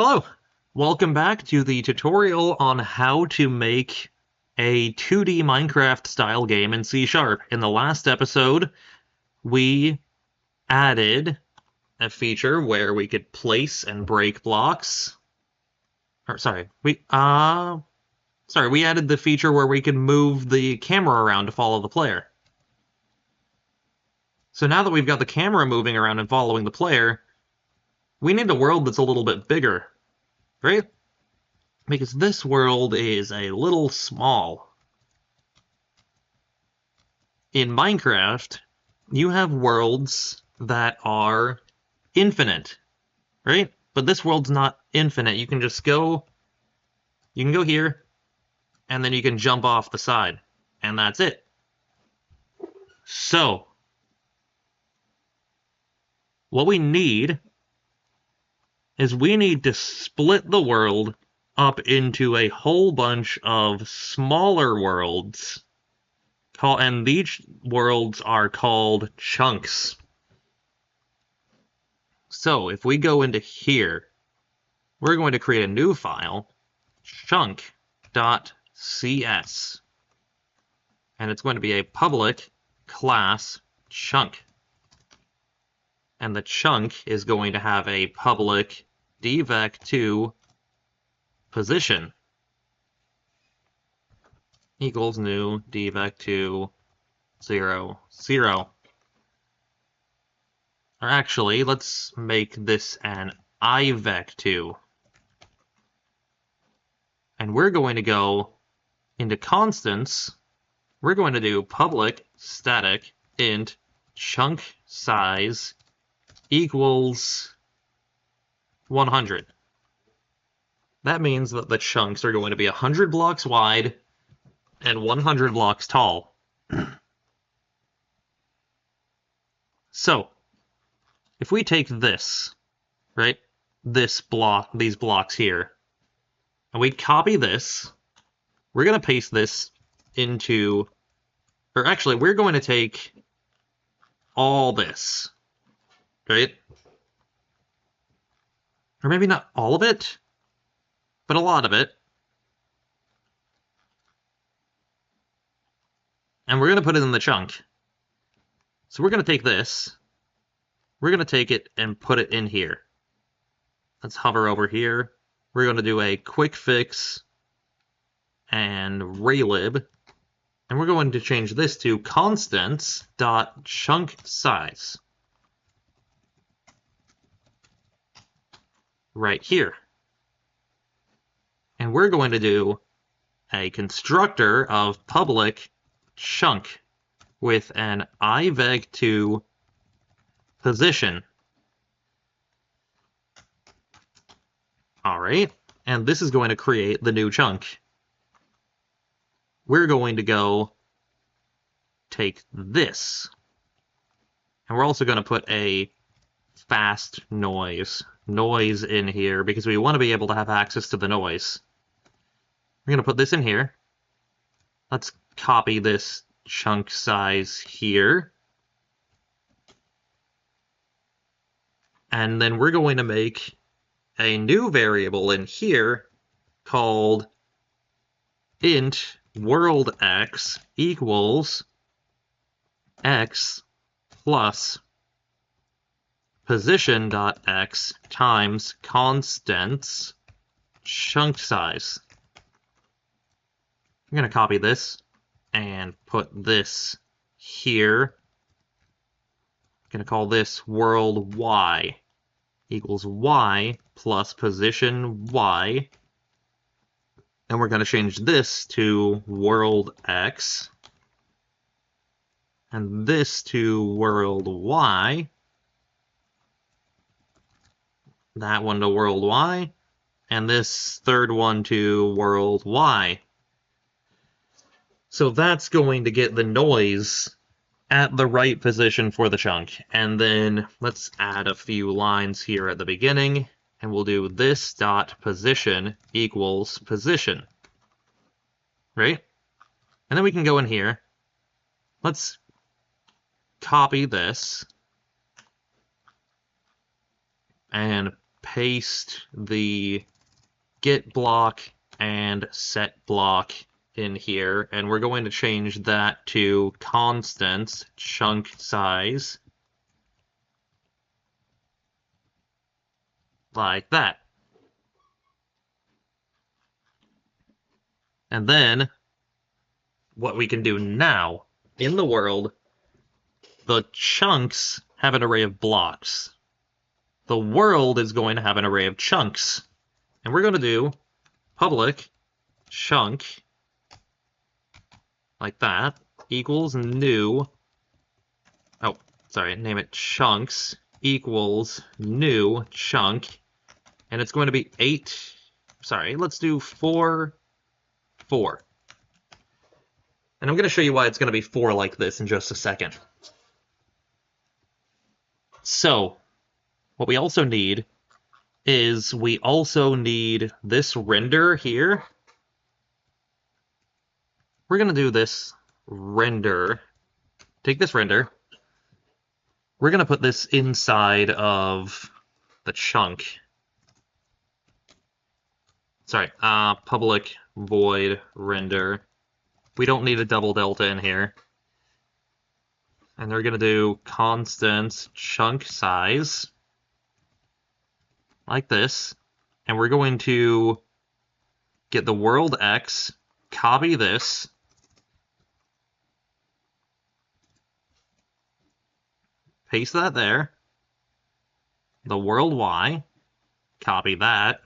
Hello! Welcome back to the tutorial on how to make a 2D Minecraft style game in C#. In the last episode, we added a feature where we could place and break blocks. We added the feature where we could move the camera around to follow the player. So now that we've got the camera moving around and following the player, we need a world that's a little bit bigger, right? Because this world is a little small. In Minecraft, you have worlds that are infinite, right? But this world's not infinite. You can go here, and then you can jump off the side, and that's it. So, what we need is we need to split the world up into a whole bunch of smaller worlds, and these worlds are called chunks. So if we go into here, we're going to create a new file, chunk.cs, and it's going to be a public class chunk. And the chunk is going to have a public dvec2 position equals new dvec2 0 0. Or actually, let's make this an ivec2. And we're going to go into constants. We're going to do public static int chunk size equals 100. That means that the chunks are going to be 100 blocks wide and 100 blocks tall. So, if we take this, right, these blocks here, and we copy this, we're going to paste this into, or actually, we're going to take all this, right? Or maybe not all of it, but a lot of it. And we're going to put it in the chunk. So we're going to take this, we're going to take it and put it in here. Let's hover over here. We're going to do a quick fix and raylib, and we're going to change this to constants.chunk size. Right here. And we're going to do a constructor of public chunk with an ivec2 position. Alright, and this is going to create the new chunk. We're going to go take this, and we're also going to put a fast noise in here because we want to be able to have access to the noise. We're going to put this in here. Let's copy this chunk size here. And then we're going to make a new variable in here called int worldx equals x plus position.x times constants chunk size. I'm going to copy this and put this here. I'm going to call this world y equals y plus position y. And we're going to change this to world x and this to world y. That one to world y, and this third one to world y. So that's going to get the noise at the right position for the chunk. And then let's add a few lines here at the beginning, and we'll do this dot position equals position. Right? And then we can go in here. Let's copy this and paste the get block and set block in here, and we're going to change that to constant chunk size, like that. And then what we can do now in the world, the chunks have an array of blocks. The world is going to have an array of chunks. And we're going to do public chunk, like that, equals new, oh, sorry, name it chunks, equals new chunk, and it's going to be 8, sorry, let's do 4, 4. And I'm going to show you why it's going to be 4 like this in just a second. So, what we also need is we also need this render here. We're going to do this render. Take this render. We're going to put this inside of the chunk. Sorry, public void render. We don't need a double delta in here. And they're going to do constant chunk size, like this. And we're going to get the world X, copy this, paste that there, the world Y, copy that,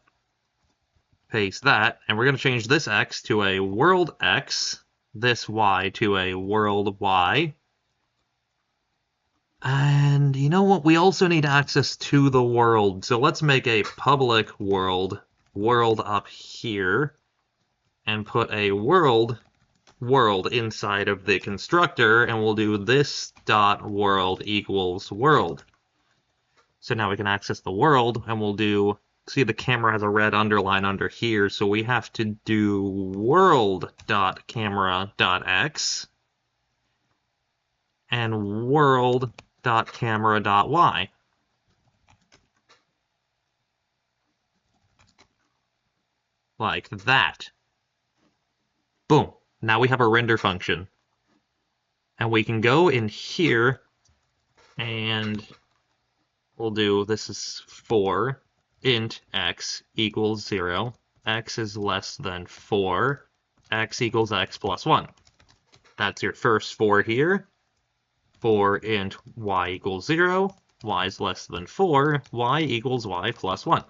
paste that, and we're going to change this X to a world X, this Y to a world Y. And you know what? We also need access to the world. So let's make a public world up here and put a world inside of the constructor, and we'll do this dot world equals world. So now we can access the world, and we'll do, see the camera has a red underline under here, so we have to do world dot camera dot X and world dot camera dot Y. Like that. Boom. Now we have a render function. And we can go in here and we'll do, this is 4, int x equals 0, x is less than 4, x equals x plus 1. That's your first 4 here. 4 int y equals 0, y is less than 4, y equals y plus 1.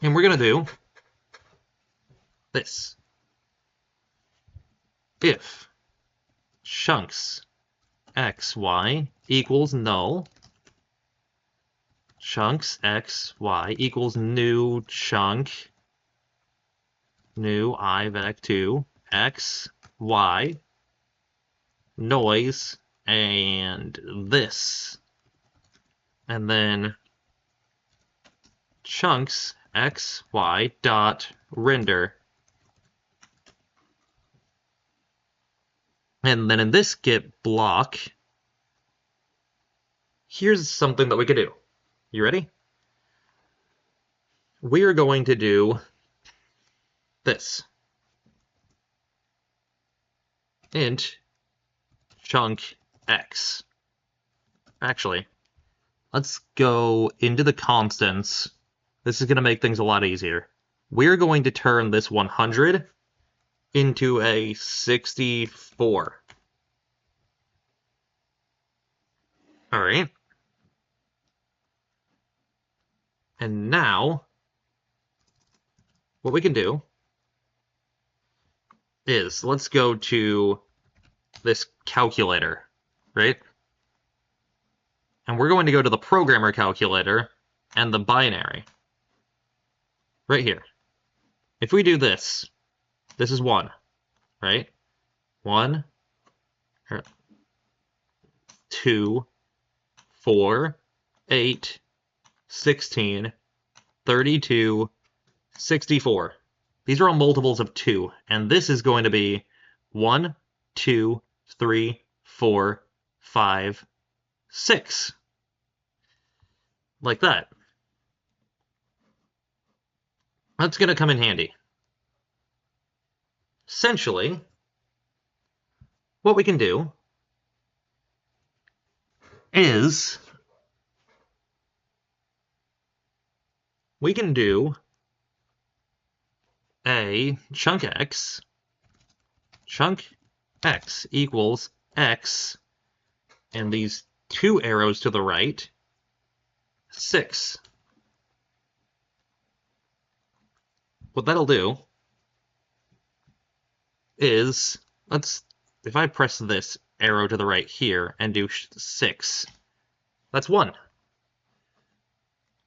And we're going to do this. If chunks x, y equals null, chunks x, y equals new chunk, new I vec2, x, y, noise, and this. And then chunks x, y dot render. And then in this get block, here's something that we could do. You ready? We are going to do this. Int chunk x. Actually, let's go into the constants. This is going to make things a lot easier. We're going to turn this 100 into a 64. All right. And now, what we can do is, let's go to this calculator, right? And we're going to go to the programmer calculator and the binary. Right here. If we do this, this is 1, right? 1, 2, 4, 8, 16, 32, 64. These are all multiples of 2, and this is going to be 1, 2, 3, 4, 5, 6. like that. That's going to come in handy. Essentially, what we can do is we can do a chunk x equals x, and these two arrows to the right, 6. What that'll do is, if I press this arrow to the right here and do 6, that's 1.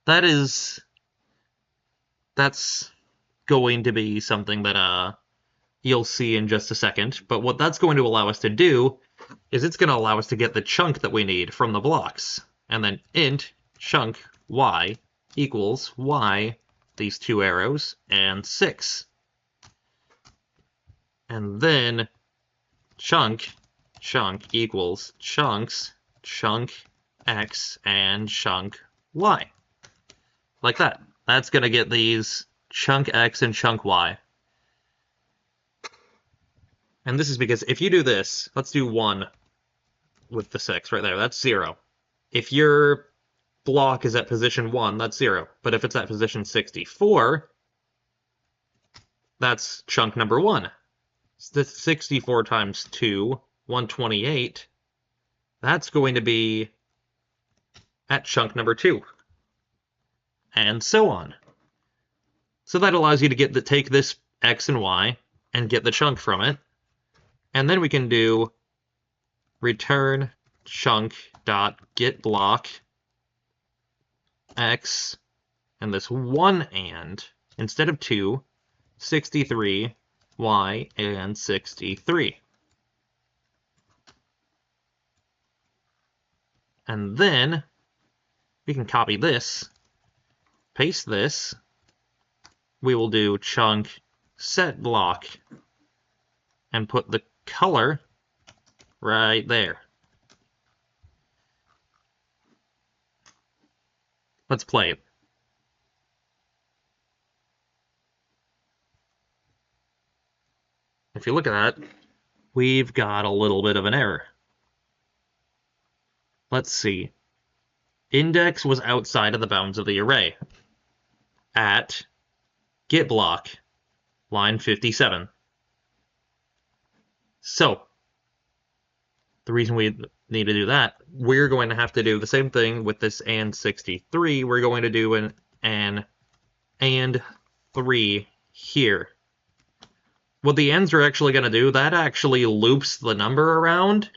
That's going to be something that you'll see in just a second, but what that's going to allow us to do is it's going to allow us to get the chunk that we need from the blocks, and then int chunk y equals y, these two arrows, and 6. And then chunk equals chunks, chunk x, and chunk y. Like that. That's going to get these chunk x and chunk y. And this is because if you do this, let's do 1 with the 6 right there, that's 0. If your block is at position 1, that's 0. But if it's at position 64, that's chunk number 1. 64 times 2, 128. That's going to be at chunk number 2. And so on. So that allows you to take this x and y and get the chunk from it. And then we can do return chunk dot get block x, and this 1 and, instead of 2, 63 y and 63. And then we can copy this, paste this. We will do chunk set block and put the color right there. Let's play it. If you look at that, we've got a little bit of an error. Let's see. Index was outside of the bounds of the array. At get block, line 57. So, the reason we need to do that, we're going to have to do the same thing with this and 63. We're going to do an and 3 here. What the ands are actually going to do, that actually loops the number around.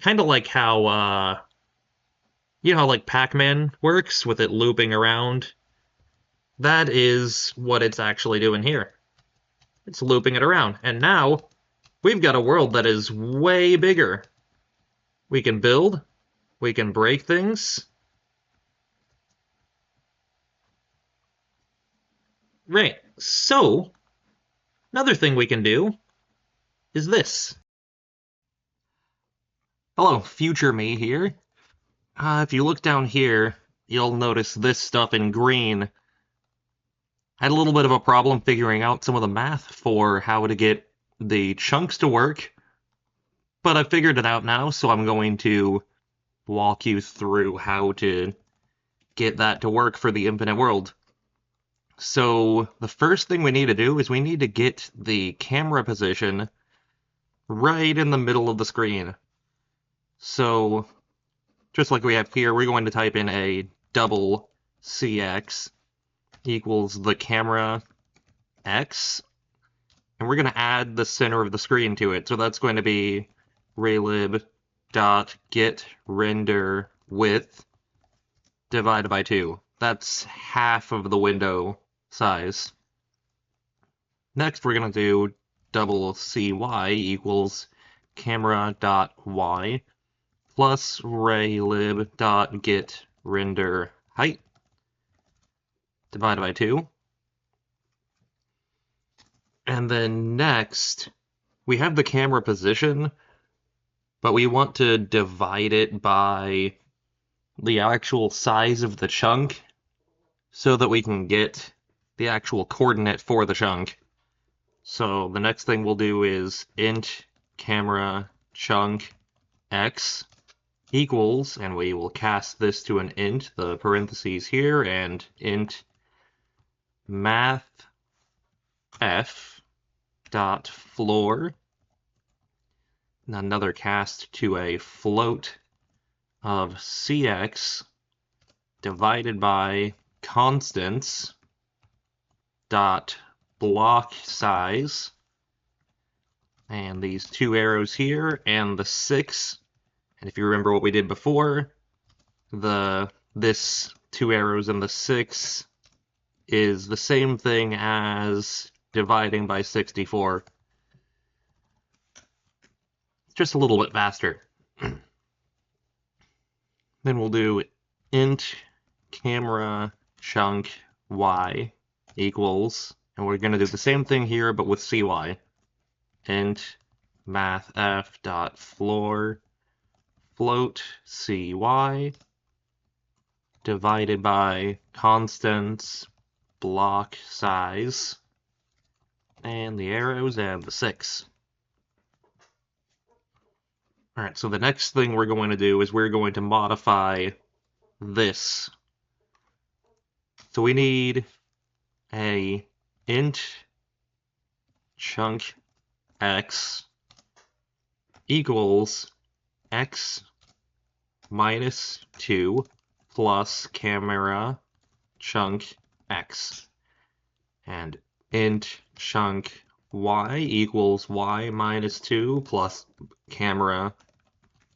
Kind of like how, you know how like Pac-Man works with it looping around? That is what it's actually doing here. It's looping it around. And now, we've got a world that is way bigger. We can build, we can break things. Right, so, another thing we can do is this. Hello, future me here. If you look down here, you'll notice this stuff in green. I had a little bit of a problem figuring out some of the math for how to get the chunks to work, but I figured it out now, so I'm going to walk you through how to get that to work for the infinite world. So the first thing we need to do is we need to get the camera position right in the middle of the screen. So just like we have here, we're going to type in a double CX equals the camera X, and we're going to add the center of the screen to it. So that's going to be raylib.getRenderWidth divided by 2. That's half of the window size. Next, we're going to do double CY equals camera.y plus raylib.getRenderHeight divided by 2. And then next, we have the camera position, but we want to divide it by the actual size of the chunk so that we can get the actual coordinate for the chunk. So the next thing we'll do is int camera chunk x equals, and we will cast this to an int, the parentheses here, and int math f dot floor, another cast to a float of cx divided by constants dot block size, and these two arrows here, and the 6. And if you remember what we did before, this 2 arrows and the 6 is the same thing as dividing by 64. Just a little bit faster. Then we'll do int camera chunk y equals, and we're going to do the same thing here but with cy. Int math f dot floor float cy divided by constants block size, and the arrows and the 6. Alright, so the next thing we're going to do is we're going to modify this. So we need a int chunk x equals x minus 2 plus camera chunk x. And int chunk y equals y minus 2 plus camera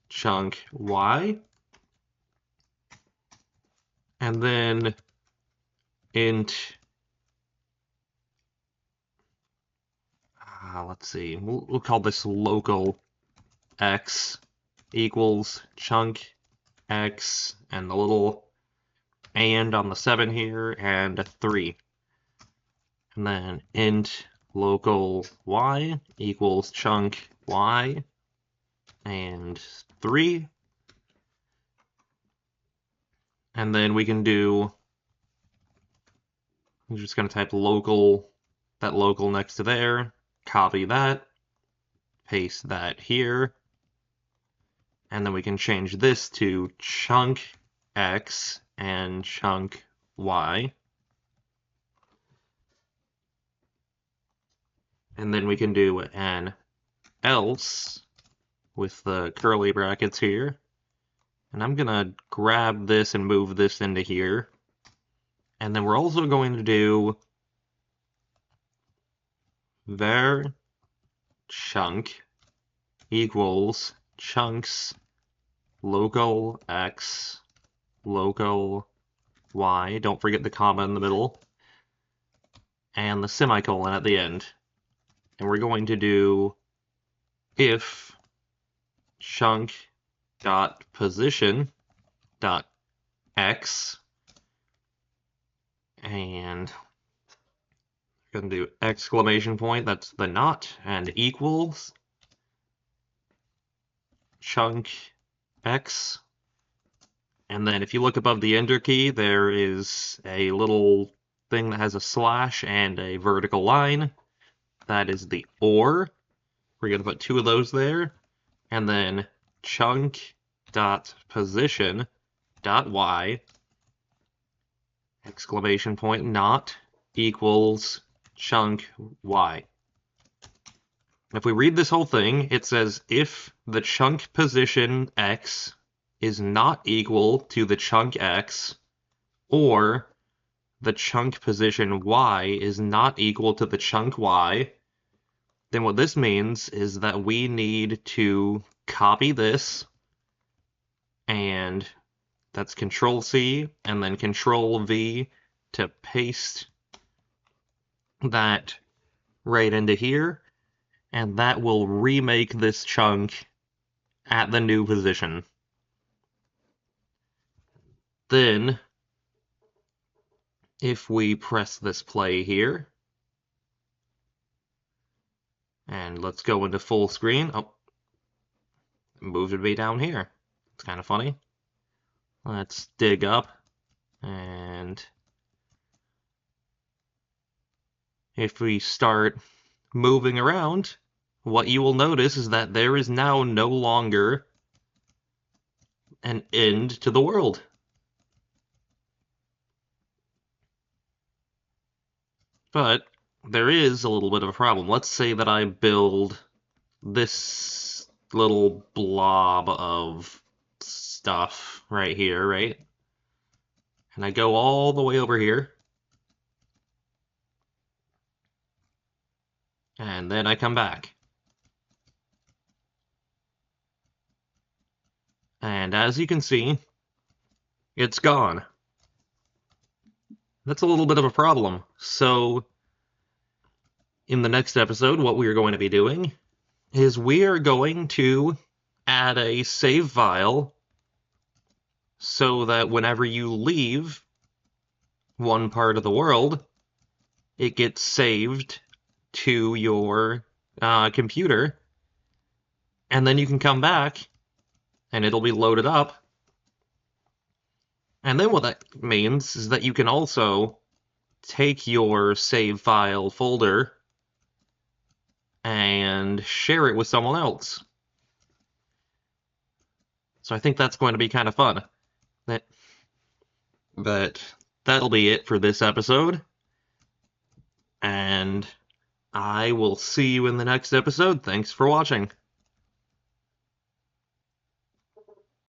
chunk y. And then int, let's see, we'll call this local x equals chunk x, and the little and on the 7 here, and a 3. And then int local y equals chunk y and 3. And then we can do, I'm just going to type local, that local next to there, copy that, paste that here, and then we can change this to chunk x and chunk y. And then we can do an else with the curly brackets here. And I'm going to grab this and move this into here. And then we're also going to do var chunk equals chunks local x local y. Don't forget the comma in the middle. And the semicolon at the end. And we're going to do if chunk dot position dot x, and we're going to do exclamation point, that's the not, and equals chunk x. And then if you look above the enter key, there is a little thing that has a slash and a vertical line. That is the or. We're going to put 2 of those there. And then chunk dot position dot y, exclamation point not, equals chunk y. If we read this whole thing, it says if the chunk position x is not equal to the chunk x, or the chunk position y is not equal to the chunk y, then what this means is that we need to copy this, and that's Control C and then Control V to paste that right into here, and that will remake this chunk at the new position. Then, if we press this play here, and let's go into full screen. Oh, it moved me down here. It's kind of funny. Let's dig up, and if we start moving around, what you will notice is that there is now no longer an end to the world. But there is a little bit of a problem. Let's say that I build this little blob of stuff right here, right? And I go all the way over here. And then I come back. And as you can see, it's gone. That's a little bit of a problem. So, in the next episode, what we are going to be doing is we are going to add a save file so that whenever you leave one part of the world, it gets saved to your computer, and then you can come back and it'll be loaded up. And then what that means is that you can also take your save file folder and share it with someone else. So I think that's going to be kind of fun. But that'll be it for this episode. And I will see you in the next episode. Thanks for watching.